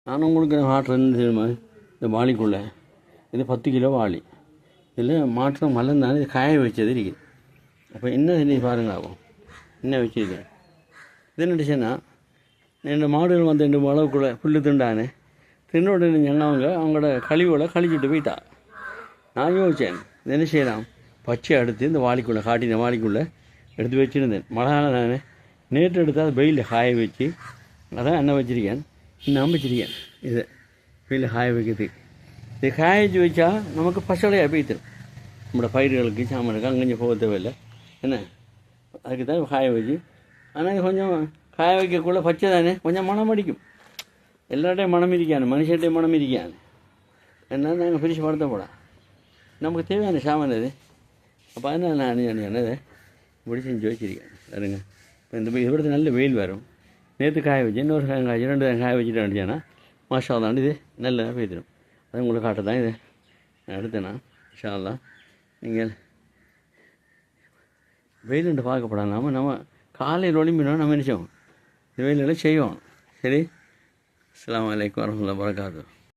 நான் உங்களுக்கு மாட்டுறது தெரியுமா, இந்த வாளிக்குள்ளே இது 10 கிலோ வாளி, இதில் மாற்றம் மலர்ந்தாலும் இது காய வச்சது இருக்குது. அப்போ என்ன தண்ணி பாருங்க ஆகும், என்ன வச்சுருக்கேன். இது என்னடிச்சுன்னா, 2 மாடுகள் வந்து 2 அளவுக்குள்ளே புல்லு திண்டானே தின்ன உடனே சொன்னவங்க அவங்களோட கழிவுகளை கழிச்சிட்டு போயிட்டா. நான் யோசித்தேன், இது என்ன செய்யலாம், பச்சை எடுத்து இந்த வாளிக்குள்ளே காட்டின வாளிக்குள்ளே எடுத்து வச்சுருந்தேன். மழை நான் நேற்று எடுத்து அதை வெயிலில் காய வச்சு அதான் என்ன வச்சுருக்கேன், இன்னும் வச்சுருக்கேன். இதை வெயிலில் காய வைக்கிறதுக்கு இது காய வச்சு வச்சா நமக்கு பசலையாக போய்த்தரும். நம்மளோட பயிர்களுக்கு சாமானுக்கு அங்கேயும் போக தேவையில்லை என்ன, அதுக்கு தான் காய வச்சு. ஆனால் கொஞ்சம் காய வைக்கக்குள்ளே பச்சை தானே கொஞ்சம் மனம் அடிக்கும். எல்லார்டையும் மனம் இருக்கானு, மனுஷன்டையும் மனம் இருக்கானு, என்ன நாங்கள் பிரித்து படுத்தப்படா நமக்கு தேவையான சாமான் அது. அப்போ என்ன நான் என்னது இப்படி செஞ்சு வச்சுருக்கேன் பாருங்க. இப்போ இந்த இவ்வளோ நல்ல வெயில் வரும். நேற்று காய வச்சு இன்னொரு காய் 2 காய வச்சுட்டு அடிச்சேன்னா மாஷா தான் இது நல்லா பெய்திடும். அது உங்களுக்கு காட்ட தான் இது எடுத்தேன்னா இன்ஷா அல்லாஹ். நீங்கள் வெயிலுண்டு பார்க்கப்படாம நம்ம காலையில் ஒளிம்பினோம், நம்ம நினச்சோம் இந்த வெயிலெல்லாம் செய்வோம். சரி, அஸ்ஸலாமு அலைக்கும் வரஹ்மத்துல்லாஹி வபரகாத்துஹு.